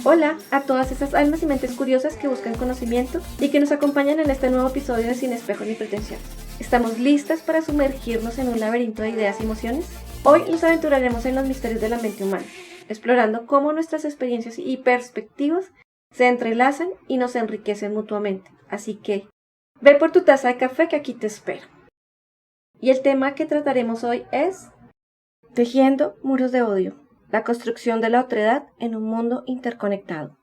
Hola a todas esas almas y mentes curiosas que buscan conocimiento y que nos acompañan en este nuevo episodio de Sin Espejo ni Pretensiones. ¿Estamos listas para sumergirnos en un laberinto de ideas y emociones? Hoy nos aventuraremos en los misterios de la mente humana, explorando cómo nuestras experiencias y perspectivas se entrelazan y nos enriquecen mutuamente. Así que, ve por tu taza de café que aquí te espero. Y el tema que trataremos hoy es tejiendo muros de odio. La construcción de la otredad en un mundo interconectado.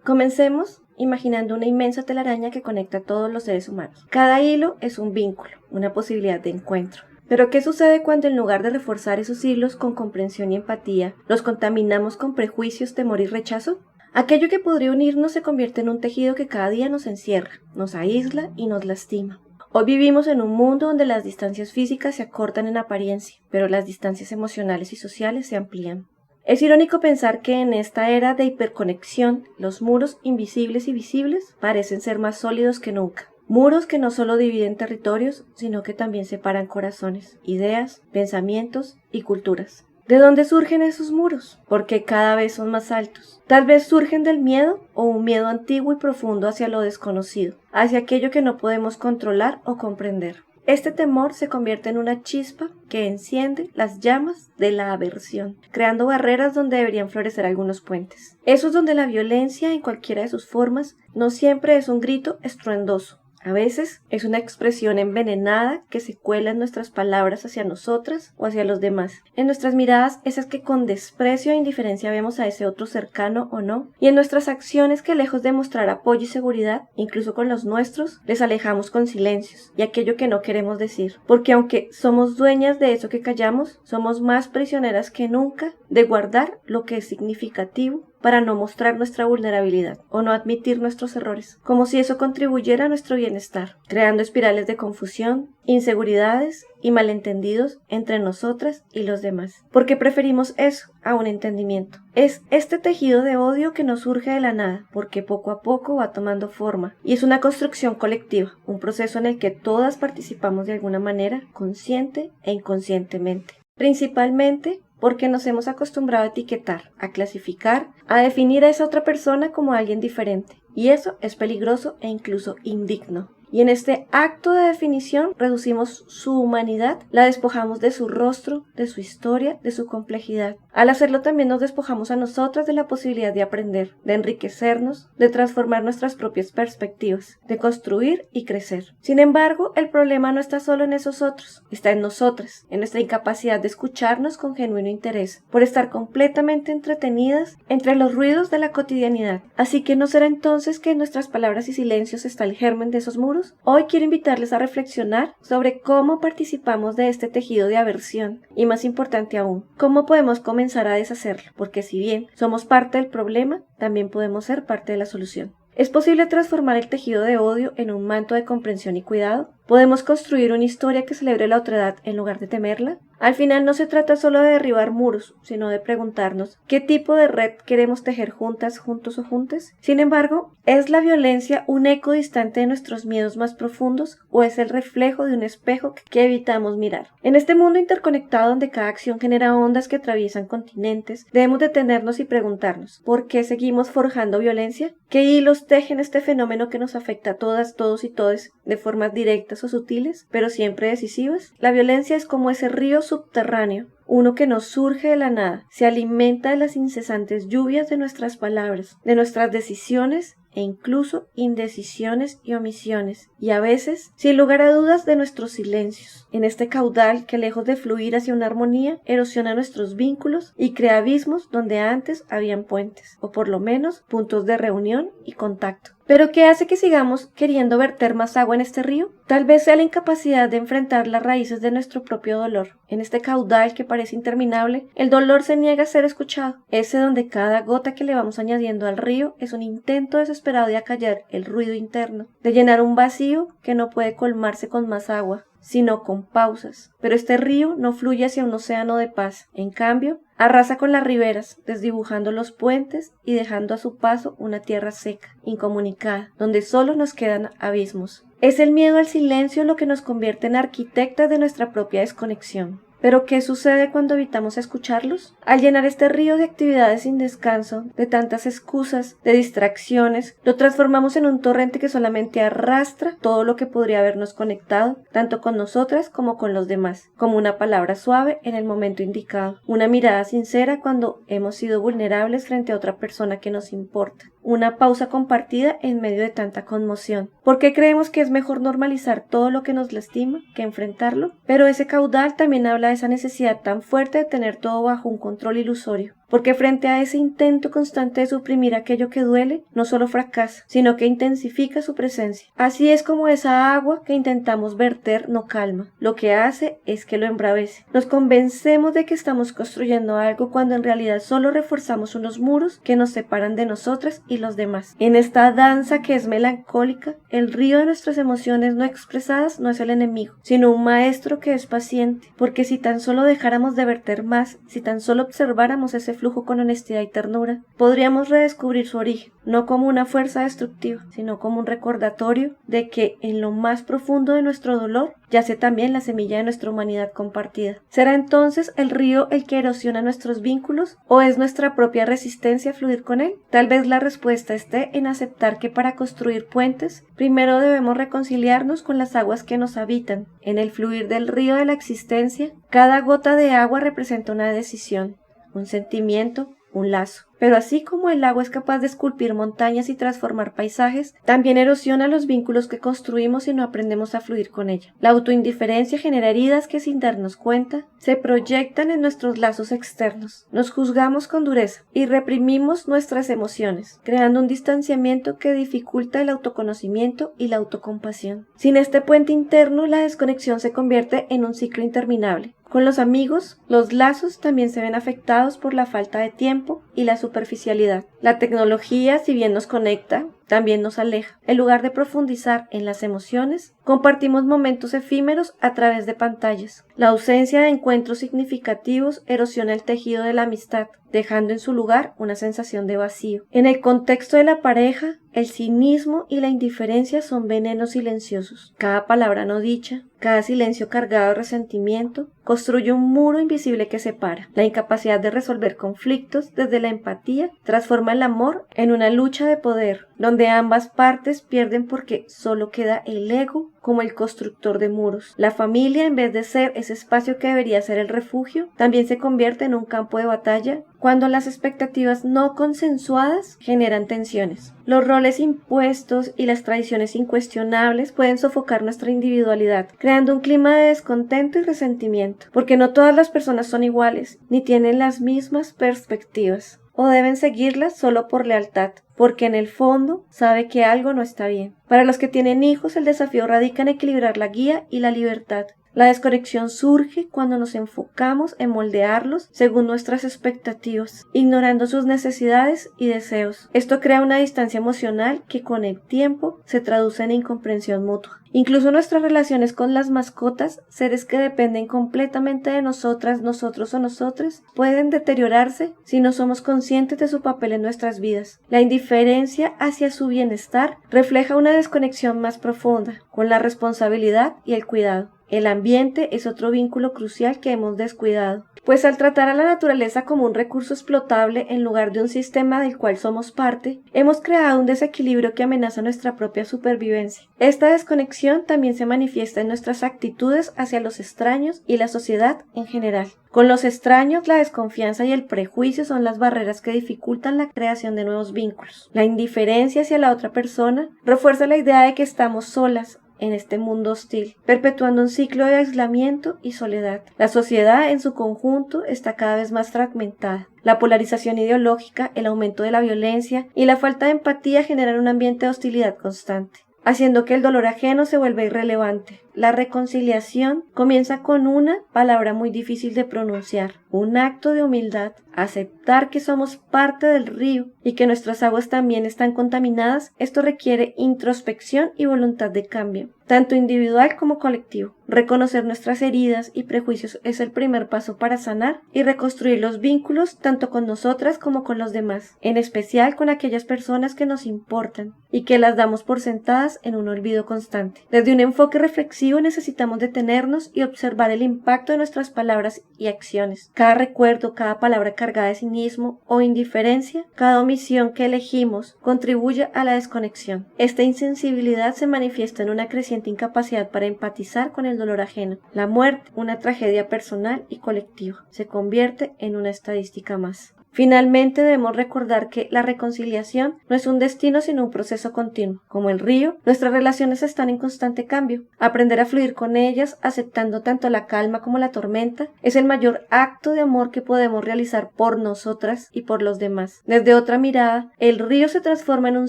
Comencemos imaginando una inmensa telaraña que conecta a todos los seres humanos. Cada hilo es un vínculo, una posibilidad de encuentro. Pero ¿qué sucede cuando en lugar de reforzar esos hilos con comprensión y empatía, los contaminamos con prejuicios, temor y rechazo? Aquello que podría unirnos se convierte en un tejido que cada día nos encierra, nos aísla y nos lastima. Hoy vivimos en un mundo donde las distancias físicas se acortan en apariencia, pero las distancias emocionales y sociales se amplían. Es irónico pensar que en esta era de hiperconexión, los muros invisibles y visibles parecen ser más sólidos que nunca. Muros que no solo dividen territorios, sino que también separan corazones, ideas, pensamientos y culturas. ¿De dónde surgen esos muros? Porque cada vez son más altos. Tal vez surgen del miedo o un miedo antiguo y profundo hacia lo desconocido, hacia aquello que no podemos controlar o comprender. Este temor se convierte en una chispa que enciende las llamas de la aversión, creando barreras donde deberían florecer algunos puentes. Eso es donde la violencia, en cualquiera de sus formas, no siempre es un grito estruendoso. A veces es una expresión envenenada que se cuela en nuestras palabras hacia nosotras o hacia los demás, en nuestras miradas esas que con desprecio e indiferencia vemos a ese otro cercano o no, y en nuestras acciones que lejos de mostrar apoyo y seguridad, incluso con los nuestros, les alejamos con silencios y aquello que no queremos decir, porque aunque somos dueñas de eso que callamos, somos más prisioneras que nunca de guardar lo que es significativo para no mostrar nuestra vulnerabilidad o no admitir nuestros errores, como si eso contribuyera a nuestro bienestar, creando espirales de confusión, inseguridades y malentendidos entre nosotras y los demás. Porque preferimos eso a un entendimiento. Es este tejido de odio que nos surge de la nada, porque poco a poco va tomando forma, y es una construcción colectiva, un proceso en el que todas participamos de alguna manera, consciente e inconscientemente. Principalmente porque nos hemos acostumbrado a etiquetar, a clasificar, a definir a esa otra persona como alguien diferente. Y eso es peligroso e incluso indigno. Y en este acto de definición reducimos su humanidad, la despojamos de su rostro, de su historia, de su complejidad. Al hacerlo también nos despojamos a nosotras de la posibilidad de aprender, de enriquecernos, de transformar nuestras propias perspectivas, de construir y crecer. Sin embargo, el problema no está solo en esos otros, está en nosotras, en nuestra incapacidad de escucharnos con genuino interés, por estar completamente entretenidas entre los ruidos de la cotidianidad. Así que ¿no será entonces que en nuestras palabras y silencios está el germen de esos muros? Hoy quiero invitarles a reflexionar sobre cómo participamos de este tejido de aversión y, más importante aún, cómo podemos comenzar a deshacerlo, porque si bien somos parte del problema, también podemos ser parte de la solución. ¿Es posible transformar el tejido de odio en un manto de comprensión y cuidado? ¿Podemos construir una historia que celebre la otredad en lugar de temerla? Al final no se trata solo de derribar muros, sino de preguntarnos ¿qué tipo de red queremos tejer juntas, juntos o juntas? Sin embargo, ¿es la violencia un eco distante de nuestros miedos más profundos o es el reflejo de un espejo que evitamos mirar? En este mundo interconectado donde cada acción genera ondas que atraviesan continentes, debemos detenernos y preguntarnos ¿por qué seguimos forjando violencia? ¿Qué hilos tejen este fenómeno que nos afecta a todas, todos y todes de formas directas o sutiles, pero siempre decisivas? La violencia es como ese río subterráneo, uno que nos surge de la nada, se alimenta de las incesantes lluvias de nuestras palabras, de nuestras decisiones e incluso indecisiones y omisiones, y a veces, sin lugar a dudas, de nuestros silencios. En este caudal que lejos de fluir hacia una armonía, erosiona nuestros vínculos y crea abismos donde antes habían puentes, o por lo menos puntos de reunión y contacto. ¿Pero qué hace que sigamos queriendo verter más agua en este río? Tal vez sea la incapacidad de enfrentar las raíces de nuestro propio dolor. En este caudal que parece interminable, el dolor se niega a ser escuchado. Ese donde cada gota que le vamos añadiendo al río es un intento desesperado de acallar el ruido interno, de llenar un vacío que no puede colmarse con más agua, sino con pausas. Pero este río no fluye hacia un océano de paz. En cambio, arrasa con las riberas, desdibujando los puentes y dejando a su paso una tierra seca, incomunicada, donde solo nos quedan abismos. Es el miedo al silencio lo que nos convierte en arquitectas de nuestra propia desconexión. Pero ¿qué sucede cuando evitamos escucharlos? Al llenar este río de actividades sin descanso, de tantas excusas, de distracciones, lo transformamos en un torrente que solamente arrastra todo lo que podría habernos conectado, tanto con nosotras como con los demás, como una palabra suave en el momento indicado, una mirada sincera cuando hemos sido vulnerables frente a otra persona que nos importa, una pausa compartida en medio de tanta conmoción. ¿Por qué creemos que es mejor normalizar todo lo que nos lastima que enfrentarlo? Pero ese caudal también habla de esa necesidad tan fuerte de tener todo bajo un control ilusorio, porque frente a ese intento constante de suprimir aquello que duele, no solo fracasa, sino que intensifica su presencia. Así es como esa agua que intentamos verter no calma, lo que hace es que lo embravece. Nos convencemos de que estamos construyendo algo cuando en realidad solo reforzamos unos muros que nos separan de nosotras y los demás. En esta danza que es melancólica, el río de nuestras emociones no expresadas no es el enemigo, sino un maestro que es paciente, porque si tan solo dejáramos de verter más, si tan solo observáramos ese flujo con honestidad y ternura, podríamos redescubrir su origen, no como una fuerza destructiva, sino como un recordatorio de que en lo más profundo de nuestro dolor yace también la semilla de nuestra humanidad compartida. ¿Será entonces el río el que erosiona nuestros vínculos o es nuestra propia resistencia a fluir con él? Tal vez la respuesta esté en aceptar que para construir puentes, primero debemos reconciliarnos con las aguas que nos habitan. En el fluir del río de la existencia, cada gota de agua representa una decisión, un sentimiento, un lazo. Pero así como el agua es capaz de esculpir montañas y transformar paisajes, también erosiona los vínculos que construimos si no aprendemos a fluir con ella. La autoindiferencia genera heridas que sin darnos cuenta se proyectan en nuestros lazos externos. Nos juzgamos con dureza y reprimimos nuestras emociones, creando un distanciamiento que dificulta el autoconocimiento y la autocompasión. Sin este puente interno, la desconexión se convierte en un ciclo interminable. Con los amigos, los lazos también se ven afectados por la falta de tiempo y la superficialidad. La tecnología, si bien nos conecta, también nos aleja. En lugar de profundizar en las emociones, compartimos momentos efímeros a través de pantallas. La ausencia de encuentros significativos erosiona el tejido de la amistad, dejando en su lugar una sensación de vacío. En el contexto de la pareja, el cinismo y la indiferencia son venenos silenciosos. Cada palabra no dicha, cada silencio cargado de resentimiento, construye un muro invisible que separa. La incapacidad de resolver conflictos desde la empatía transforma el amor en una lucha de poder, donde ambas partes pierden porque solo queda el ego como el constructor de muros. La familia, en vez de ser ese espacio que debería ser el refugio, también se convierte en un campo de batalla cuando las expectativas no consensuadas generan tensiones. Los roles impuestos y las tradiciones incuestionables pueden sofocar nuestra individualidad, creando un clima de descontento y resentimiento, porque no todas las personas son iguales, ni tienen las mismas perspectivas, o deben seguirlas solo por lealtad, porque en el fondo sabe que algo no está bien. Para los que tienen hijos, el desafío radica en equilibrar la guía y la libertad. La desconexión surge cuando nos enfocamos en moldearlos según nuestras expectativas, ignorando sus necesidades y deseos. Esto crea una distancia emocional que con el tiempo se traduce en incomprensión mutua. Incluso nuestras relaciones con las mascotas, seres que dependen completamente de nosotras, nosotros o nosotras, pueden deteriorarse si no somos conscientes de su papel en nuestras vidas. La indiferencia hacia su bienestar refleja una desconexión más profunda con la responsabilidad y el cuidado. El ambiente es otro vínculo crucial que hemos descuidado, pues al tratar a la naturaleza como un recurso explotable en lugar de un sistema del cual somos parte, hemos creado un desequilibrio que amenaza nuestra propia supervivencia. Esta desconexión también se manifiesta en nuestras actitudes hacia los extraños y la sociedad en general. Con los extraños, la desconfianza y el prejuicio son las barreras que dificultan la creación de nuevos vínculos. La indiferencia hacia la otra persona refuerza la idea de que estamos solas en este mundo hostil, perpetuando un ciclo de aislamiento y soledad. La sociedad en su conjunto está cada vez más fragmentada. La polarización ideológica, el aumento de la violencia y la falta de empatía generan un ambiente de hostilidad constante, haciendo que el dolor ajeno se vuelva irrelevante. La reconciliación comienza con una palabra muy difícil de pronunciar, un acto de humildad, aceptar que somos parte del río y que nuestras aguas también están contaminadas. Esto requiere introspección y voluntad de cambio, tanto individual como colectivo. Reconocer nuestras heridas y prejuicios es el primer paso para sanar y reconstruir los vínculos tanto con nosotras como con los demás, en especial con aquellas personas que nos importan y que las damos por sentadas en un olvido constante. Desde un enfoque reflexivo reflexivo necesitamos detenernos y observar el impacto de nuestras palabras y acciones. Cada recuerdo, cada palabra cargada de cinismo o indiferencia, cada omisión que elegimos contribuye a la desconexión. Esta insensibilidad se manifiesta en una creciente incapacidad para empatizar con el dolor ajeno. La muerte, una tragedia personal y colectiva, se convierte en una estadística más. Finalmente debemos recordar que la reconciliación no es un destino sino un proceso continuo. Como el río, nuestras relaciones están en constante cambio. Aprender a fluir con ellas, aceptando tanto la calma como la tormenta, es el mayor acto de amor que podemos realizar por nosotras y por los demás. Desde otra mirada, el río se transforma en un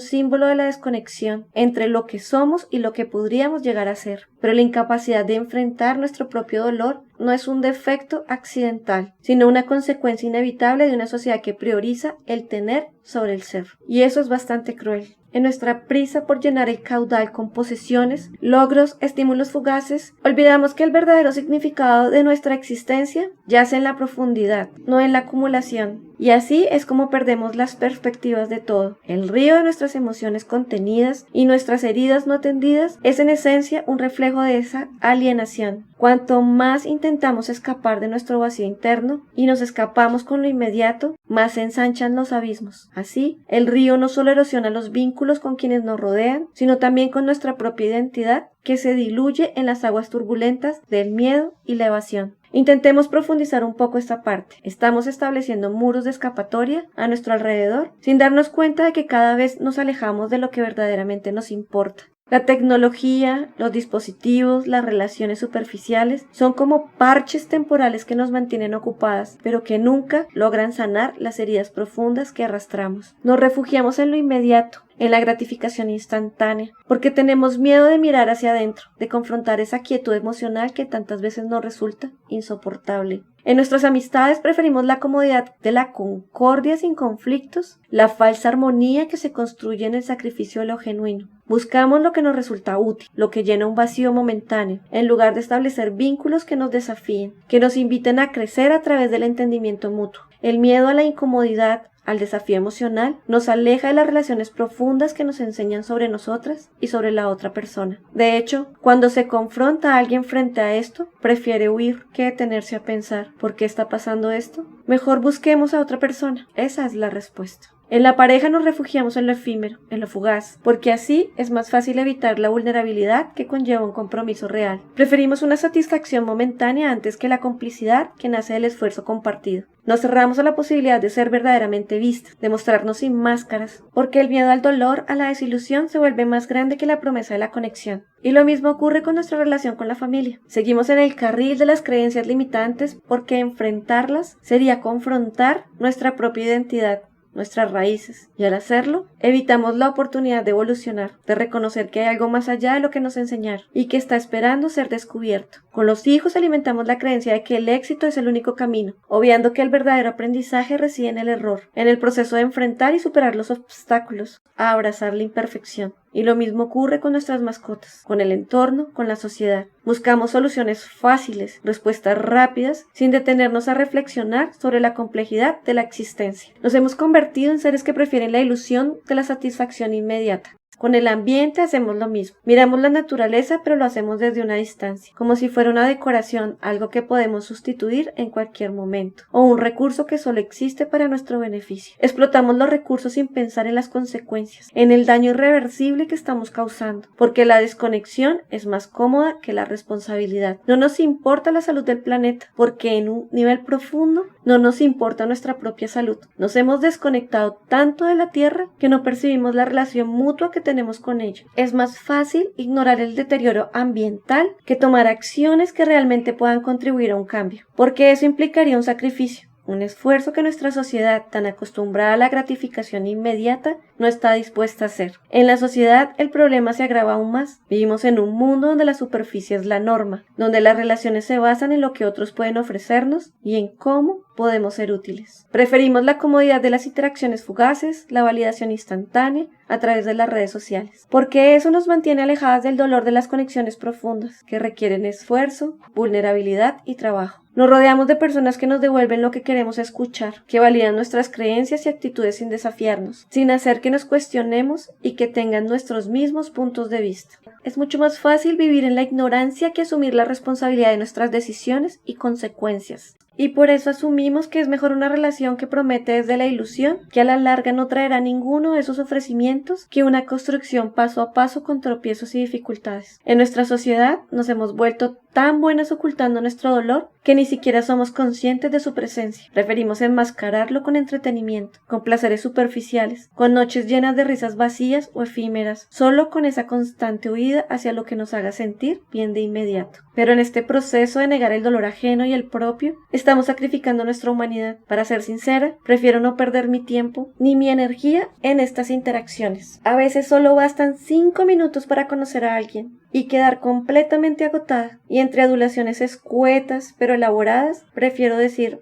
símbolo de la desconexión entre lo que somos y lo que podríamos llegar a ser. Pero la incapacidad de enfrentar nuestro propio dolor no es un defecto accidental, sino una consecuencia inevitable de una sociedad que prioriza el tener sobre el ser. Y eso es bastante cruel. En nuestra prisa por llenar el caudal con posesiones, logros, estímulos fugaces, olvidamos que el verdadero significado de nuestra existencia yace en la profundidad, no en la acumulación. Y así es como perdemos las perspectivas de todo. El río de nuestras emociones contenidas y nuestras heridas no atendidas es en esencia un reflejo de esa alienación. Cuanto más intentamos escapar de nuestro vacío interno y nos escapamos con lo inmediato, más se ensanchan los abismos. Así, el río no solo erosiona los vínculos con quienes nos rodean, sino también con nuestra propia identidad, que se diluye en las aguas turbulentas del miedo y la evasión. Intentemos profundizar un poco esta parte. Estamos estableciendo muros de escapatoria a nuestro alrededor, sin darnos cuenta de que cada vez nos alejamos de lo que verdaderamente nos importa. La tecnología, los dispositivos, las relaciones superficiales son como parches temporales que nos mantienen ocupadas, pero que nunca logran sanar las heridas profundas que arrastramos. Nos refugiamos en lo inmediato, en la gratificación instantánea, porque tenemos miedo de mirar hacia adentro, de confrontar esa quietud emocional que tantas veces nos resulta insoportable. En nuestras amistades preferimos la comodidad de la concordia sin conflictos, la falsa armonía que se construye en el sacrificio de lo genuino. Buscamos lo que nos resulta útil, lo que llena un vacío momentáneo, en lugar de establecer vínculos que nos desafíen, que nos inviten a crecer a través del entendimiento mutuo. El miedo a la incomodidad, al desafío emocional, nos aleja de las relaciones profundas que nos enseñan sobre nosotras y sobre la otra persona. De hecho, cuando se confronta a alguien frente a esto, prefiere huir que detenerse a pensar, ¿por qué está pasando esto? Mejor busquemos a otra persona. Esa es la respuesta. En la pareja nos refugiamos en lo efímero, en lo fugaz, porque así es más fácil evitar la vulnerabilidad que conlleva un compromiso real. Preferimos una satisfacción momentánea antes que la complicidad que nace del esfuerzo compartido. Nos cerramos a la posibilidad de ser verdaderamente vistas, de mostrarnos sin máscaras, porque el miedo al dolor, a la desilusión, se vuelve más grande que la promesa de la conexión. Y lo mismo ocurre con nuestra relación con la familia. Seguimos en el carril de las creencias limitantes porque enfrentarlas sería confrontar nuestra propia identidad, nuestras raíces, y al hacerlo, evitamos la oportunidad de evolucionar, de reconocer que hay algo más allá de lo que nos enseñaron y que está esperando ser descubierto. Con los hijos alimentamos la creencia de que el éxito es el único camino, obviando que el verdadero aprendizaje reside en el error, en el proceso de enfrentar y superar los obstáculos, a abrazar la imperfección. Y lo mismo ocurre con nuestras mascotas, con el entorno, con la sociedad. Buscamos soluciones fáciles, respuestas rápidas, sin detenernos a reflexionar sobre la complejidad de la existencia. Nos hemos convertido en seres que prefieren la ilusión de la satisfacción inmediata. Con el ambiente hacemos lo mismo. Miramos la naturaleza, pero lo hacemos desde una distancia, como si fuera una decoración, algo que podemos sustituir en cualquier momento, o un recurso que solo existe para nuestro beneficio. Explotamos los recursos sin pensar en las consecuencias, en el daño irreversible que estamos causando, porque la desconexión es más cómoda que la responsabilidad. No nos importa la salud del planeta, porque en un nivel profundo no nos importa nuestra propia salud. Nos hemos desconectado tanto de la Tierra que no percibimos la relación mutua que tenemos con ella. Es más fácil ignorar el deterioro ambiental que tomar acciones que realmente puedan contribuir a un cambio, porque eso implicaría un sacrificio, un esfuerzo que nuestra sociedad, tan acostumbrada a la gratificación inmediata, no está dispuesta a hacer. En la sociedad el problema se agrava aún más. Vivimos en un mundo donde la superficie es la norma, donde las relaciones se basan en lo que otros pueden ofrecernos y en cómo podemos ser útiles. Preferimos la comodidad de las interacciones fugaces, la validación instantánea a través de las redes sociales, porque eso nos mantiene alejadas del dolor de las conexiones profundas, que requieren esfuerzo, vulnerabilidad y trabajo. Nos rodeamos de personas que nos devuelven lo que queremos escuchar, que validan nuestras creencias y actitudes sin desafiarnos, sin hacer que nos cuestionemos y que tengan nuestros mismos puntos de vista. Es mucho más fácil vivir en la ignorancia que asumir la responsabilidad de nuestras decisiones y consecuencias. Y por eso asumimos que es mejor una relación que promete desde la ilusión, que a la larga no traerá ninguno de esos ofrecimientos, que una construcción paso a paso con tropiezos y dificultades. En nuestra sociedad nos hemos vuelto tan buenas ocultando nuestro dolor que ni siquiera somos conscientes de su presencia. Preferimos enmascararlo con entretenimiento, con placeres superficiales, con noches llenas de risas vacías o efímeras, solo con esa constante huida hacia lo que nos haga sentir bien de inmediato. Pero en este proceso de negar el dolor ajeno y el propio, estamos sacrificando nuestra humanidad. Para ser sincera, prefiero no perder mi tiempo ni mi energía en estas interacciones. A veces solo bastan 5 minutos para conocer a alguien y quedar completamente agotada. Y entre adulaciones escuetas pero elaboradas, prefiero decir,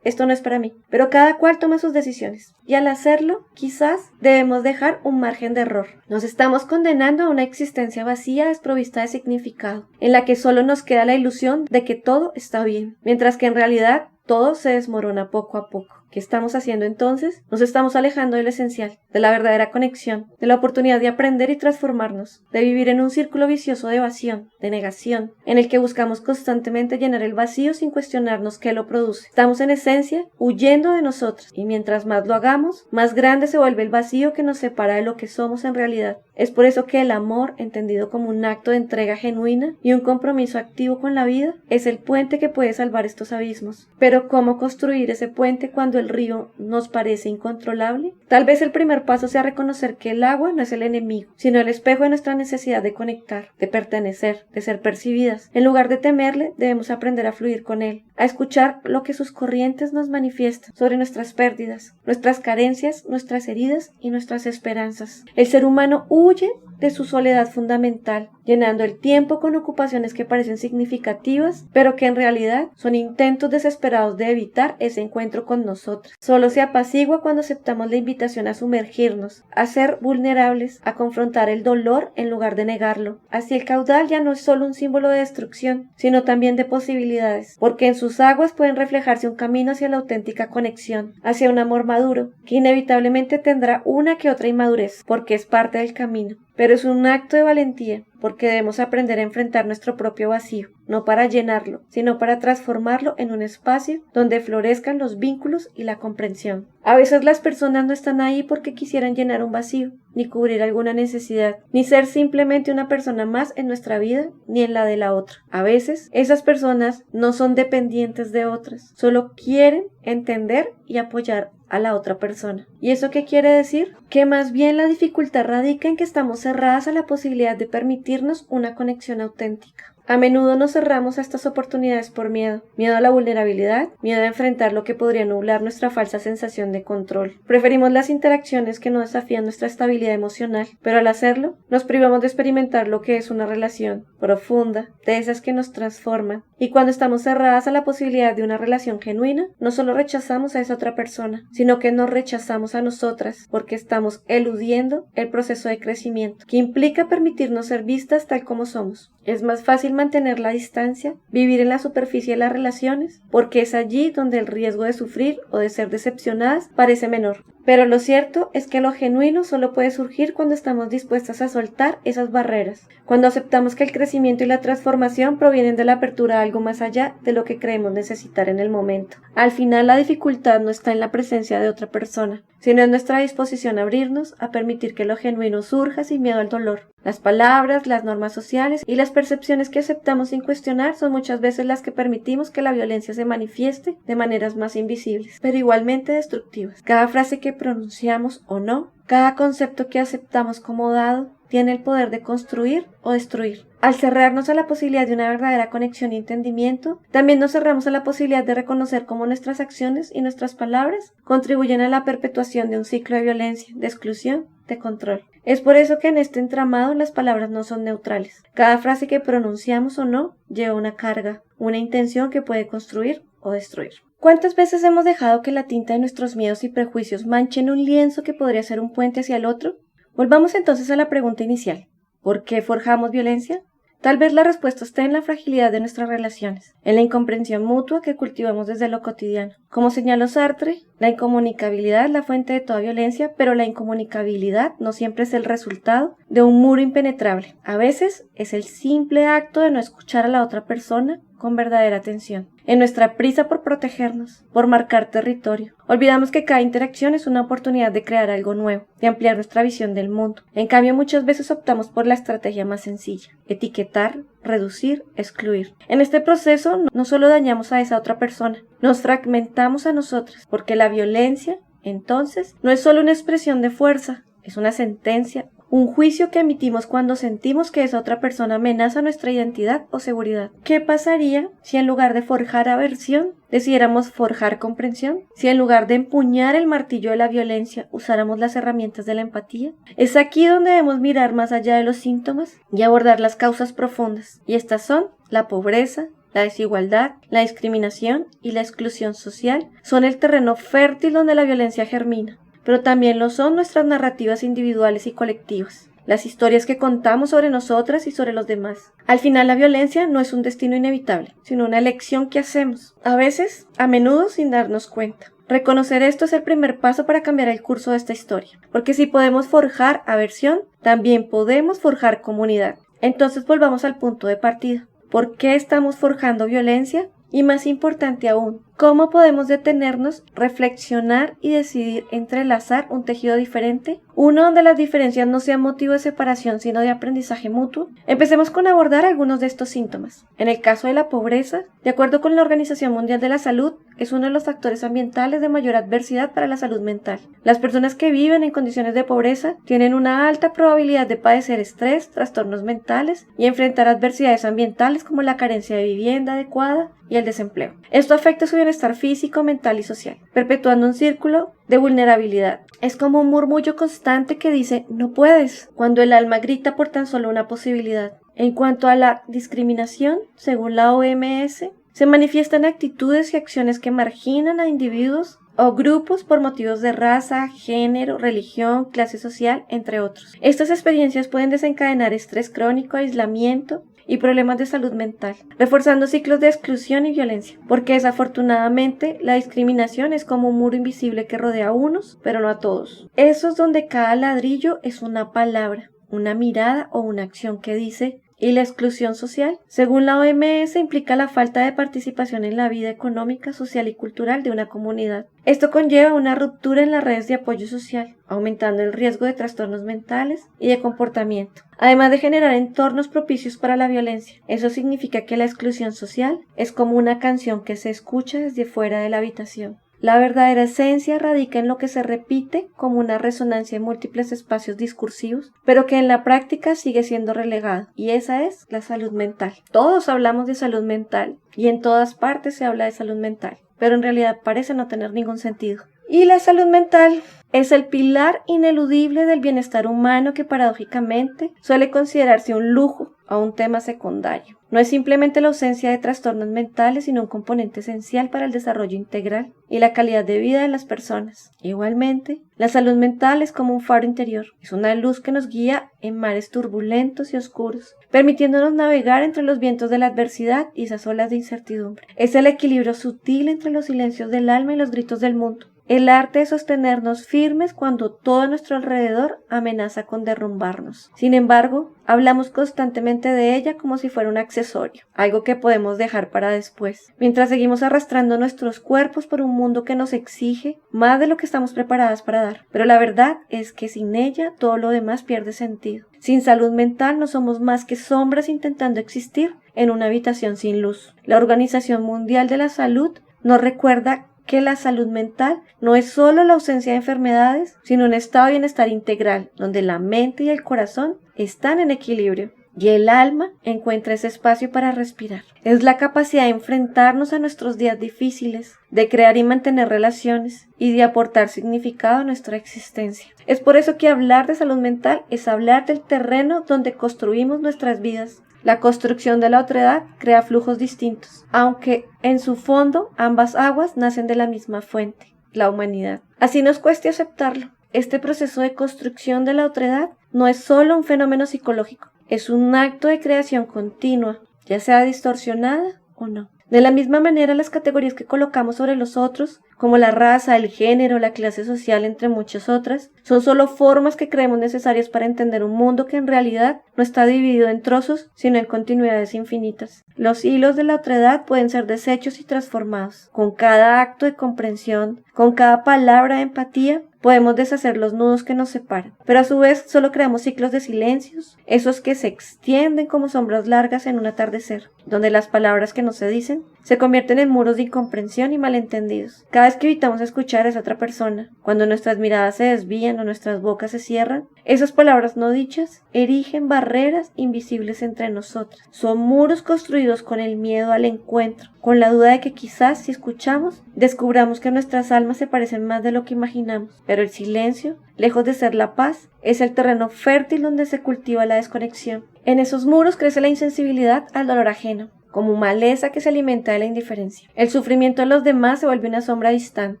esto no es para mí. Pero cada cual toma sus decisiones. Y al hacerlo, quizás debemos dejar un margen de error. Nos estamos condenando a una existencia vacía, desprovista de significado, en la que solo nos queda la ilusión de que todo está bien, mientras que en realidad todo se desmorona poco a poco. ¿Qué estamos haciendo entonces? Nos estamos alejando de lo esencial, de la verdadera conexión, de la oportunidad de aprender y transformarnos, de vivir en un círculo vicioso de evasión, de negación, en el que buscamos constantemente llenar el vacío sin cuestionarnos qué lo produce. Estamos en esencia huyendo de nosotros, y mientras más lo hagamos, más grande se vuelve el vacío que nos separa de lo que somos en realidad. Es por eso que el amor, entendido como un acto de entrega genuina y un compromiso activo con la vida, es el puente que puede salvar estos abismos. Pero ¿cómo construir ese puente cuando el río nos parece incontrolable? Tal vez el primer paso sea reconocer que el agua no es el enemigo, sino el espejo de nuestra necesidad de conectar, de pertenecer, de ser percibidas. En lugar de temerle, debemos aprender a fluir con él, a escuchar lo que sus corrientes nos manifiestan sobre nuestras pérdidas, nuestras carencias, nuestras heridas y nuestras esperanzas. El ser humano huye de su soledad fundamental, llenando el tiempo con ocupaciones que parecen significativas, pero que en realidad son intentos desesperados de evitar ese encuentro con nosotros. Solo se apacigua cuando aceptamos la invitación a sumergirnos, a ser vulnerables, a confrontar el dolor en lugar de negarlo. Así el caudal ya no es solo un símbolo de destrucción, sino también de posibilidades, porque en sus aguas pueden reflejarse un camino hacia la auténtica conexión, hacia un amor maduro, que inevitablemente tendrá una que otra inmadurez, porque es parte del camino. Pero es un acto de valentía, porque debemos aprender a enfrentar nuestro propio vacío, no para llenarlo, sino para transformarlo en un espacio donde florezcan los vínculos y la comprensión. A veces las personas no están ahí porque quisieran llenar un vacío, ni cubrir alguna necesidad, ni ser simplemente una persona más en nuestra vida, ni en la de la otra. A veces esas personas no son dependientes de otras, solo quieren entender y apoyar a la otra persona. ¿Y eso qué quiere decir? Que más bien la dificultad radica en que estamos cerradas a la posibilidad de permitirnos una conexión auténtica. A menudo nos cerramos a estas oportunidades por miedo a la vulnerabilidad, miedo a enfrentar lo que podría nublar nuestra falsa sensación de control. Preferimos las interacciones que no desafían nuestra estabilidad emocional, pero al hacerlo, nos privamos de experimentar lo que es una relación profunda, de esas que nos transforman. Y cuando estamos cerradas a la posibilidad de una relación genuina, no solo rechazamos a esa otra persona, sino que nos rechazamos a nosotras, porque estamos eludiendo el proceso de crecimiento, que implica permitirnos ser vistas tal como somos. Es más fácil mantener la distancia, vivir en la superficie de las relaciones, porque es allí donde el riesgo de sufrir o de ser decepcionadas parece menor. Pero lo cierto es que lo genuino solo puede surgir cuando estamos dispuestas a soltar esas barreras, cuando aceptamos que el crecimiento y la transformación provienen de la apertura a algo más allá de lo que creemos necesitar en el momento. Al final, la dificultad no está en la presencia de otra persona, sino en nuestra disposición a abrirnos, a permitir que lo genuino surja sin miedo al dolor. Las palabras, las normas sociales y las percepciones que aceptamos sin cuestionar son muchas veces las que permitimos que la violencia se manifieste de maneras más invisibles, pero igualmente destructivas. Cada frase que pronunciamos o no, cada concepto que aceptamos como dado, tiene el poder de construir o destruir. Al cerrarnos a la posibilidad de una verdadera conexión y entendimiento, también nos cerramos a la posibilidad de reconocer cómo nuestras acciones y nuestras palabras contribuyen a la perpetuación de un ciclo de violencia, de exclusión, de control. Es por eso que en este entramado las palabras no son neutrales. Cada frase que pronunciamos o no lleva una carga, una intención que puede construir o destruir. ¿Cuántas veces hemos dejado que la tinta de nuestros miedos y prejuicios manchen un lienzo que podría ser un puente hacia el otro? Volvamos entonces a la pregunta inicial. ¿Por qué forjamos violencia? Tal vez la respuesta esté en la fragilidad de nuestras relaciones, en la incomprensión mutua que cultivamos desde lo cotidiano. Como señaló Sartre, la incomunicabilidad es la fuente de toda violencia, pero la incomunicabilidad no siempre es el resultado de un muro impenetrable. A veces es el simple acto de no escuchar a la otra persona con verdadera atención. En nuestra prisa por protegernos, por marcar territorio, olvidamos que cada interacción es una oportunidad de crear algo nuevo, de ampliar nuestra visión del mundo. En cambio, muchas veces optamos por la estrategia más sencilla: etiquetar, reducir, excluir. En este proceso no solo dañamos a esa otra persona, nos fragmentamos a nosotras, porque la violencia, entonces, no es solo una expresión de fuerza, es una sentencia, un juicio que emitimos cuando sentimos que esa otra persona amenaza nuestra identidad o seguridad. ¿Qué pasaría si en lugar de forjar aversión, decidiéramos forjar comprensión? Si en lugar de empuñar el martillo de la violencia, usáramos las herramientas de la empatía. Es aquí donde debemos mirar más allá de los síntomas y abordar las causas profundas. Y estas son la pobreza, la desigualdad, la discriminación y la exclusión social. Son el terreno fértil donde la violencia germina. Pero también lo son nuestras narrativas individuales y colectivas, las historias que contamos sobre nosotras y sobre los demás. Al final, la violencia no es un destino inevitable, sino una elección que hacemos, a menudo sin darnos cuenta. Reconocer esto es el primer paso para cambiar el curso de esta historia, porque si podemos forjar aversión, también podemos forjar comunidad. Entonces volvamos al punto de partida. ¿Por qué estamos forjando violencia? Y más importante aún, ¿cómo podemos detenernos, reflexionar y decidir entrelazar un tejido diferente? Uno donde las diferencias no sean motivo de separación, sino de aprendizaje mutuo. Empecemos con abordar algunos de estos síntomas. En el caso de la pobreza, de acuerdo con la Organización Mundial de la Salud, es uno de los factores ambientales de mayor adversidad para la salud mental. Las personas que viven en condiciones de pobreza tienen una alta probabilidad de padecer estrés, trastornos mentales y enfrentar adversidades ambientales como la carencia de vivienda adecuada y el desempleo. Esto afecta su bienestar físico, mental y social, perpetuando un círculo de vulnerabilidad. Es como un murmullo constante que dice "no puedes", cuando el alma grita por tan solo una posibilidad. En cuanto a la discriminación, según la OMS, se manifiestan actitudes y acciones que marginan a individuos o grupos por motivos de raza, género, religión, clase social, entre otros. Estas experiencias pueden desencadenar estrés crónico, aislamiento y problemas de salud mental, reforzando ciclos de exclusión y violencia, porque desafortunadamente la discriminación es como un muro invisible que rodea a unos, pero no a todos. Eso es donde cada ladrillo es una palabra, una mirada o una acción que dice. Y la exclusión social, según la OMS, implica la falta de participación en la vida económica, social y cultural de una comunidad. Esto conlleva una ruptura en las redes de apoyo social, aumentando el riesgo de trastornos mentales y de comportamiento, además de generar entornos propicios para la violencia. Eso significa que la exclusión social es como una canción que se escucha desde fuera de la habitación. La verdadera esencia radica en lo que se repite como una resonancia en múltiples espacios discursivos, pero que en la práctica sigue siendo relegado, y esa es la salud mental. Todos hablamos de salud mental, y en todas partes se habla de salud mental, pero en realidad parece no tener ningún sentido. Y la salud mental es el pilar ineludible del bienestar humano que paradójicamente suele considerarse un lujo o un tema secundario. No es simplemente la ausencia de trastornos mentales, sino un componente esencial para el desarrollo integral y la calidad de vida de las personas. Igualmente, la salud mental es como un faro interior, es una luz que nos guía en mares turbulentos y oscuros, permitiéndonos navegar entre los vientos de la adversidad y esas olas de incertidumbre. Es el equilibrio sutil entre los silencios del alma y los gritos del mundo. El arte de sostenernos firmes cuando todo a nuestro alrededor amenaza con derrumbarnos. Sin embargo, hablamos constantemente de ella como si fuera un accesorio, algo que podemos dejar para después, mientras seguimos arrastrando nuestros cuerpos por un mundo que nos exige más de lo que estamos preparadas para dar. Pero la verdad es que sin ella todo lo demás pierde sentido. Sin salud mental no somos más que sombras intentando existir en una habitación sin luz. La Organización Mundial de la Salud nos recuerda que la salud mental no es solo la ausencia de enfermedades, sino un estado de bienestar integral, donde la mente y el corazón están en equilibrio y el alma encuentra ese espacio para respirar. Es la capacidad de enfrentarnos a nuestros días difíciles, de crear y mantener relaciones y de aportar significado a nuestra existencia. Es por eso que hablar de salud mental es hablar del terreno donde construimos nuestras vidas. La construcción de la otredad crea flujos distintos, aunque en su fondo ambas aguas nacen de la misma fuente, la humanidad. Así nos cueste aceptarlo. Este proceso de construcción de la otredad no es solo un fenómeno psicológico, es un acto de creación continua, ya sea distorsionada o no. De la misma manera, las categorías que colocamos sobre los otros, como la raza, el género, la clase social, entre muchas otras, son solo formas que creemos necesarias para entender un mundo que en realidad no está dividido en trozos, sino en continuidades infinitas. Los hilos de la otredad pueden ser deshechos y transformados. Con cada acto de comprensión, con cada palabra de empatía, podemos deshacer los nudos que nos separan, pero a su vez solo creamos ciclos de silencios, esos que se extienden como sombras largas en un atardecer, donde las palabras que no se dicen se convierten en muros de incomprensión y malentendidos. Cada vez que evitamos escuchar a esa otra persona, cuando nuestras miradas se desvían o nuestras bocas se cierran, esas palabras no dichas erigen barreras invisibles entre nosotras. Son muros construidos con el miedo al encuentro, con la duda de que quizás si escuchamos, descubramos que nuestras almas se parecen más de lo que imaginamos. Pero el silencio, lejos de ser la paz, es el terreno fértil donde se cultiva la desconexión. En esos muros crece la insensibilidad al dolor ajeno, como maleza que se alimenta de la indiferencia. El sufrimiento de los demás se vuelve una sombra distante,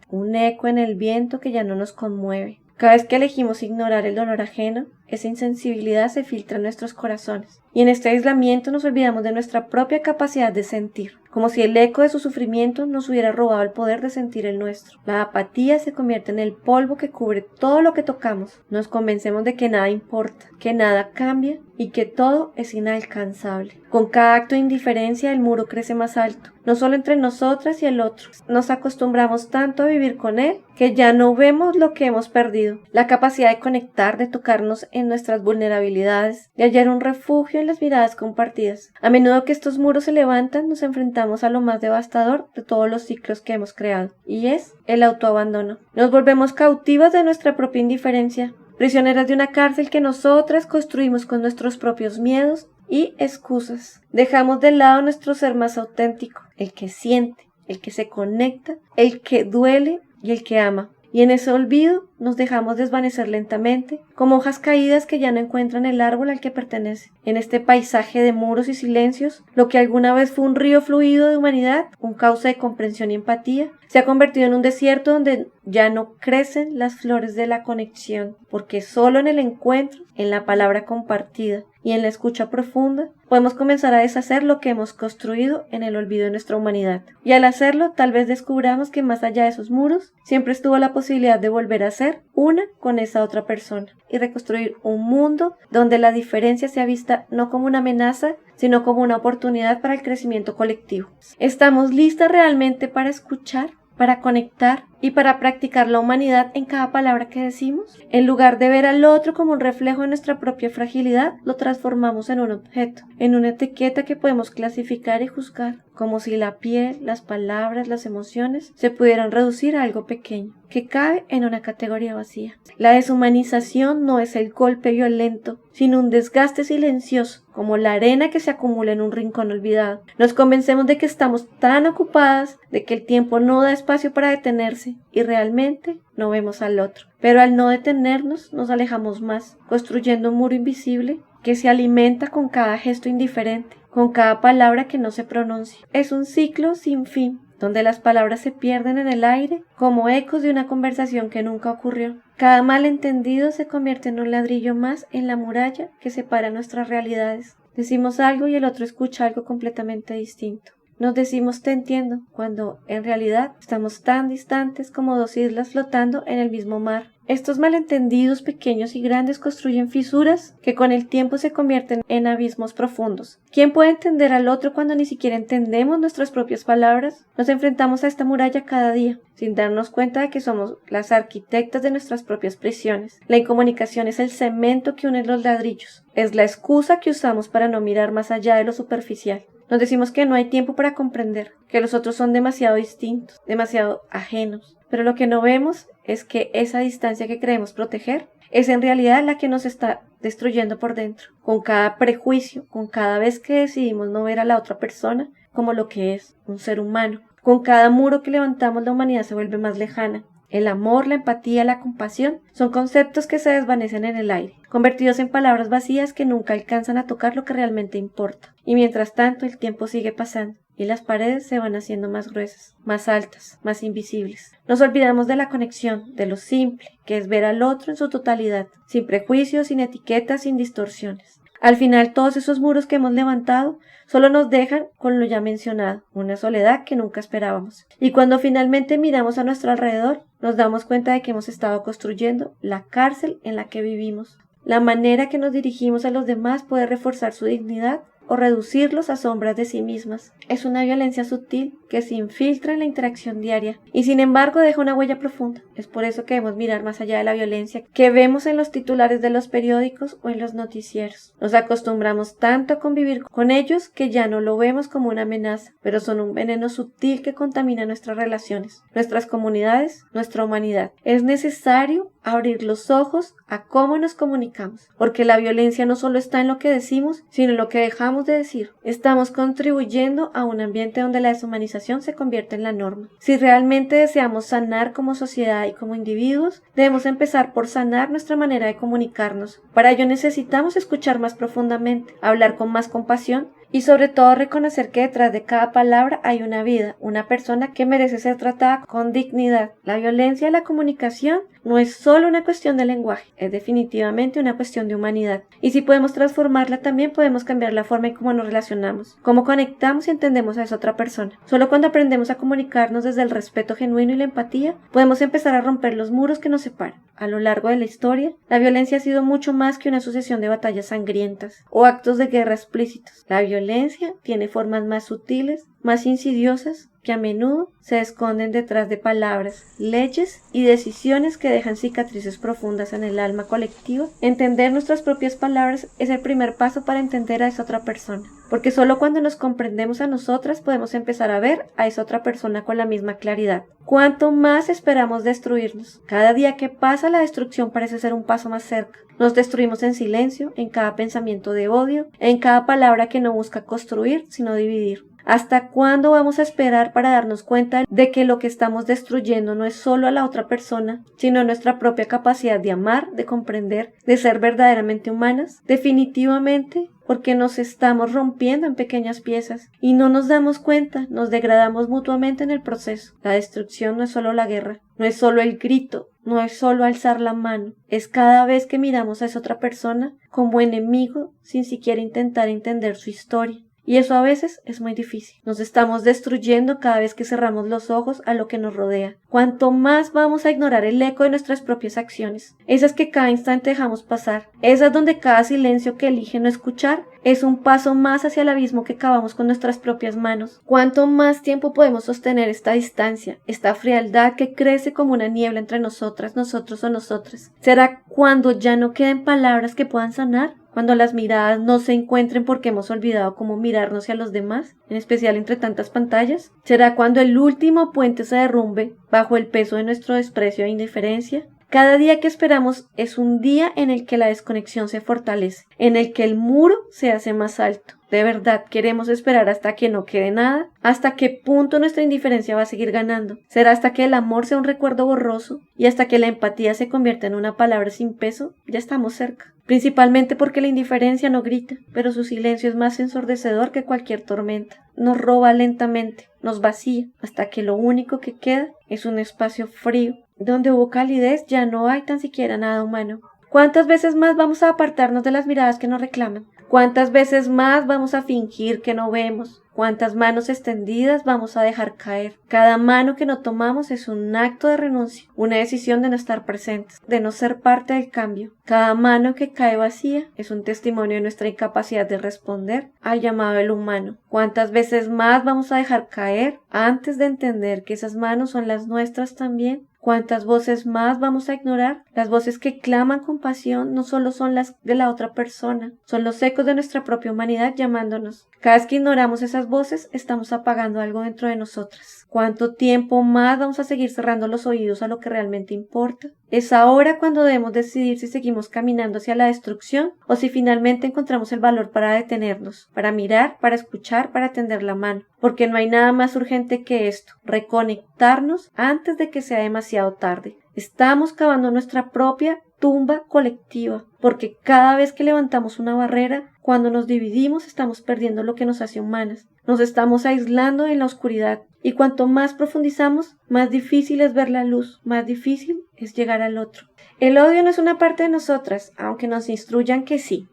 un eco en el viento que ya no nos conmueve. Cada vez que elegimos ignorar el dolor ajeno, esa insensibilidad se filtra en nuestros corazones. Y en este aislamiento nos olvidamos de nuestra propia capacidad de sentir, como si el eco de su sufrimiento nos hubiera robado el poder de sentir el nuestro. La apatía se convierte en el polvo que cubre todo lo que tocamos. Nos convencemos de que nada importa, que nada cambia y que todo es inalcanzable. Con cada acto de indiferencia el muro crece más alto, no solo entre nosotras y el otro. Nos acostumbramos tanto a vivir con él que ya no vemos lo que hemos perdido, la capacidad de conectar, de tocarnos en nuestras vulnerabilidades, de hallar un refugio en las miradas compartidas. A menudo que estos muros se levantan, nos enfrentamos a lo más devastador de todos los ciclos que hemos creado, y es el autoabandono. Nos volvemos cautivas de nuestra propia indiferencia, prisioneras de una cárcel que nosotras construimos con nuestros propios miedos y excusas. Dejamos de lado nuestro ser más auténtico, el que siente, el que se conecta, el que duele y el que ama. Y en ese olvido nos dejamos desvanecer lentamente, como hojas caídas que ya no encuentran el árbol al que pertenece. En este paisaje de muros y silencios, lo que alguna vez fue un río fluido de humanidad, un cauce de comprensión y empatía, se ha convertido en un desierto donde ya no crecen las flores de la conexión, porque solo en el encuentro, en la palabra compartida y en la escucha profunda, podemos comenzar a deshacer lo que hemos construido en el olvido de nuestra humanidad. Y al hacerlo, tal vez descubramos que más allá de esos muros, siempre estuvo la posibilidad de volver a ser una con esa otra persona y reconstruir un mundo donde la diferencia sea vista no como una amenaza, sino como una oportunidad para el crecimiento colectivo. ¿Estamos listas realmente para escuchar, para conectar y para practicar la humanidad en cada palabra que decimos? En lugar de ver al otro como un reflejo de nuestra propia fragilidad, lo transformamos en un objeto, en una etiqueta que podemos clasificar y juzgar, como si la piel, las palabras, las emociones se pudieran reducir a algo pequeño, que cabe en una categoría vacía. La deshumanización no es el golpe violento, sino un desgaste silencioso, como la arena que se acumula en un rincón olvidado. Nos convencemos de que estamos tan ocupadas, de que el tiempo no da espacio para detenerse, y realmente no vemos al otro. Pero al no detenernos, nos alejamos más, construyendo un muro invisible que se alimenta con cada gesto indiferente, con cada palabra que no se pronuncia. Es un ciclo sin fin, donde las palabras se pierden en el aire como ecos de una conversación que nunca ocurrió. Cada malentendido se convierte en un ladrillo más en la muralla que separa nuestras realidades. Decimos algo y el otro escucha algo completamente distinto. Nos decimos te entiendo, cuando en realidad estamos tan distantes como dos islas flotando en el mismo mar. Estos malentendidos pequeños y grandes construyen fisuras que con el tiempo se convierten en abismos profundos. ¿Quién puede entender al otro cuando ni siquiera entendemos nuestras propias palabras? Nos enfrentamos a esta muralla cada día, sin darnos cuenta de que somos las arquitectas de nuestras propias prisiones. La incomunicación es el cemento que une los ladrillos. Es la excusa que usamos para no mirar más allá de lo superficial. Nos decimos que no hay tiempo para comprender, que los otros son demasiado distintos, demasiado ajenos. Pero lo que no vemos es que esa distancia que creemos proteger es en realidad la que nos está destruyendo por dentro. Con cada prejuicio, con cada vez que decidimos no ver a la otra persona como lo que es, un ser humano, con cada muro que levantamos la humanidad se vuelve más lejana. El amor, la empatía, la compasión son conceptos que se desvanecen en el aire, convertidos en palabras vacías que nunca alcanzan a tocar lo que realmente importa. Y mientras tanto el tiempo sigue pasando y las paredes se van haciendo más gruesas, más altas, más invisibles. Nos olvidamos de la conexión, de lo simple, que es ver al otro en su totalidad, sin prejuicios, sin etiquetas, sin distorsiones. Al final, todos esos muros que hemos levantado solo nos dejan con lo ya mencionado, una soledad que nunca esperábamos. Y cuando finalmente miramos a nuestro alrededor, nos damos cuenta de que hemos estado construyendo la cárcel en la que vivimos. La manera que nos dirigimos a los demás puede reforzar su dignidad o reducirlos a sombras de sí mismas. Es una violencia sutil que se infiltra en la interacción diaria y sin embargo deja una huella profunda. Es por eso que debemos mirar más allá de la violencia que vemos en los titulares de los periódicos o en los noticieros. Nos acostumbramos tanto a convivir con ellos que ya no lo vemos como una amenaza, pero son un veneno sutil que contamina nuestras relaciones, nuestras comunidades, nuestra humanidad. Es necesario abrir los ojos a cómo nos comunicamos, porque la violencia no solo está en lo que decimos, sino en lo que dejamos de decir. Estamos contribuyendo a un ambiente donde la deshumanización se convierte en la norma. Si realmente deseamos sanar como sociedad y como individuos, debemos empezar por sanar nuestra manera de comunicarnos. Para ello necesitamos escuchar más profundamente, hablar con más compasión y sobre todo reconocer que detrás de cada palabra hay una vida, una persona que merece ser tratada con dignidad. La violencia de la comunicación no es solo una cuestión de lenguaje, es definitivamente una cuestión de humanidad. Y si podemos transformarla, también podemos cambiar la forma en cómo nos relacionamos, cómo conectamos y entendemos a esa otra persona. Solo cuando aprendemos a comunicarnos desde el respeto genuino y la empatía, podemos empezar a romper los muros que nos separan. A lo largo de la historia, la violencia ha sido mucho más que una sucesión de batallas sangrientas o actos de guerra explícitos. La violencia tiene formas más sutiles, más insidiosas, que a menudo se esconden detrás de palabras, leyes y decisiones que dejan cicatrices profundas en el alma colectiva. Entender nuestras propias palabras es el primer paso para entender a esa otra persona, porque solo cuando nos comprendemos a nosotras podemos empezar a ver a esa otra persona con la misma claridad. Cuanto más esperamos destruirnos, cada día que pasa la destrucción parece ser un paso más cerca. Nos destruimos en silencio, en cada pensamiento de odio, en cada palabra que no busca construir, sino dividir. ¿Hasta cuándo vamos a esperar para darnos cuenta de que lo que estamos destruyendo no es solo a la otra persona, sino nuestra propia capacidad de amar, de comprender, de ser verdaderamente humanas? Definitivamente, porque nos estamos rompiendo en pequeñas piezas y no nos damos cuenta, nos degradamos mutuamente en el proceso. La destrucción no es solo la guerra, no es solo el grito, no es solo alzar la mano, es cada vez que miramos a esa otra persona como enemigo sin siquiera intentar entender su historia. Y eso a veces es muy difícil. Nos estamos destruyendo cada vez que cerramos los ojos a lo que nos rodea. Cuanto más vamos a ignorar el eco de nuestras propias acciones, esas que cada instante dejamos pasar, esas donde cada silencio que elige no escuchar es un paso más hacia el abismo que cavamos con nuestras propias manos. ¿Cuánto más tiempo podemos sostener esta distancia, esta frialdad que crece como una niebla entre nosotras, nosotros o nosotras? ¿Será cuando ya no queden palabras que puedan sanar? Cuando las miradas no se encuentren porque hemos olvidado cómo mirarnos y a los demás, en especial entre tantas pantallas. ¿Será cuando el último puente se derrumbe bajo el peso de nuestro desprecio e indiferencia? Cada día que esperamos es un día en el que la desconexión se fortalece, en el que el muro se hace más alto. ¿De verdad queremos esperar hasta que no quede nada? ¿Hasta qué punto nuestra indiferencia va a seguir ganando? ¿Será hasta que el amor sea un recuerdo borroso y hasta que la empatía se convierta en una palabra sin peso? Ya estamos cerca. Principalmente porque la indiferencia no grita, pero su silencio es más ensordecedor que cualquier tormenta. Nos roba lentamente, nos vacía, hasta que lo único que queda es un espacio frío. Donde hubo calidez ya no hay tan siquiera nada humano. ¿Cuántas veces más vamos a apartarnos de las miradas que nos reclaman? ¿Cuántas veces más vamos a fingir que no vemos? ¿Cuántas manos extendidas vamos a dejar caer? Cada mano que no tomamos es un acto de renuncia, una decisión de no estar presentes, de no ser parte del cambio. Cada mano que cae vacía es un testimonio de nuestra incapacidad de responder al llamado del humano. ¿Cuántas veces más vamos a dejar caer antes de entender que esas manos son las nuestras también? ¿Cuántas voces más vamos a ignorar? Las voces que claman compasión no solo son las de la otra persona, son los ecos de nuestra propia humanidad llamándonos. Cada vez que ignoramos esas voces, estamos apagando algo dentro de nosotras. ¿Cuánto tiempo más vamos a seguir cerrando los oídos a lo que realmente importa? Es ahora cuando debemos decidir si seguimos caminando hacia la destrucción o si finalmente encontramos el valor para detenernos, para mirar, para escuchar, para tender la mano. Porque no hay nada más urgente que esto, reconectarnos antes de que sea demasiado tarde. Estamos cavando nuestra propia tumba colectiva, porque cada vez que levantamos una barrera, cuando nos dividimos estamos perdiendo lo que nos hace humanas. Nos estamos aislando en la oscuridad y cuanto más profundizamos, más difícil es ver la luz, más difícil es llegar al otro. El odio no es una parte de nosotras, aunque nos instruyan que sí.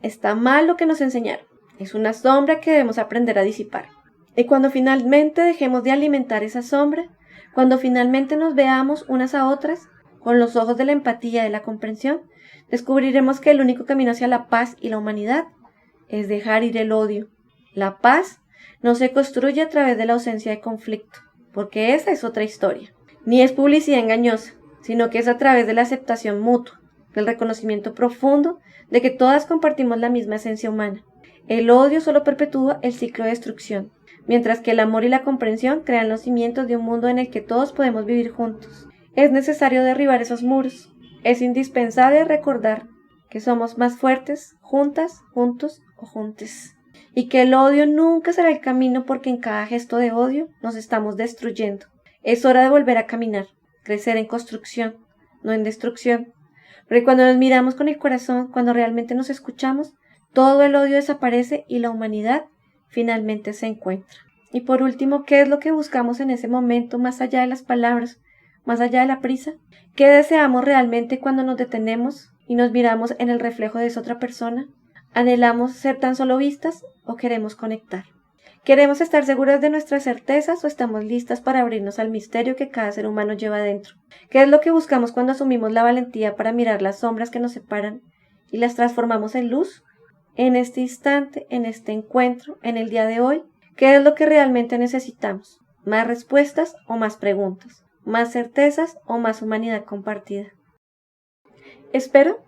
Está mal lo que nos enseñaron. Es una sombra que debemos aprender a disipar. Y cuando finalmente dejemos de alimentar esa sombra, cuando finalmente nos veamos unas a otras, con los ojos de la empatía y de la comprensión, descubriremos que el único camino hacia la paz y la humanidad es dejar ir el odio. La paz no se construye a través de la ausencia de conflicto, porque esa es otra historia. Ni es publicidad engañosa, sino que es a través de la aceptación mutua, del reconocimiento profundo de que todas compartimos la misma esencia humana. El odio solo perpetúa el ciclo de destrucción, mientras que el amor y la comprensión crean los cimientos de un mundo en el que todos podemos vivir juntos. Es necesario derribar esos muros. Es indispensable recordar que somos más fuertes juntas, juntos o juntes. Y que el odio nunca será el camino porque en cada gesto de odio nos estamos destruyendo. Es hora de volver a caminar, crecer en construcción, no en destrucción. Porque cuando nos miramos con el corazón, cuando realmente nos escuchamos, todo el odio desaparece y la humanidad finalmente se encuentra. Y por último, ¿qué es lo que buscamos en ese momento más allá de las palabras, más allá de la prisa? ¿Qué deseamos realmente cuando nos detenemos y nos miramos en el reflejo de esa otra persona? ¿Anhelamos ser tan solo vistas o queremos conectar? ¿Queremos estar seguras de nuestras certezas o estamos listas para abrirnos al misterio que cada ser humano lleva dentro? ¿Qué es lo que buscamos cuando asumimos la valentía para mirar las sombras que nos separan y las transformamos en luz? En este instante, en este encuentro, en el día de hoy, ¿qué es lo que realmente necesitamos? ¿Más respuestas o más preguntas? ¿Más certezas o más humanidad compartida? Espero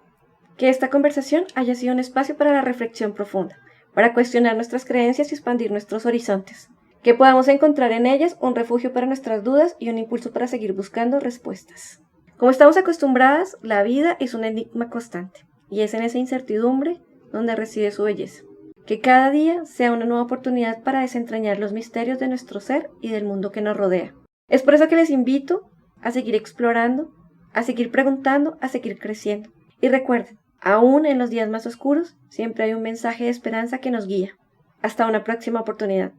que esta conversación haya sido un espacio para la reflexión profunda, para cuestionar nuestras creencias y expandir nuestros horizontes, que podamos encontrar en ellas un refugio para nuestras dudas y un impulso para seguir buscando respuestas. Como estamos acostumbradas, la vida es un enigma constante, y es en esa incertidumbre donde reside su belleza. Que cada día sea una nueva oportunidad para desentrañar los misterios de nuestro ser y del mundo que nos rodea. Es por eso que les invito a seguir explorando, a seguir preguntando, a seguir creciendo. Y recuerden, aún en los días más oscuros, siempre hay un mensaje de esperanza que nos guía. Hasta una próxima oportunidad.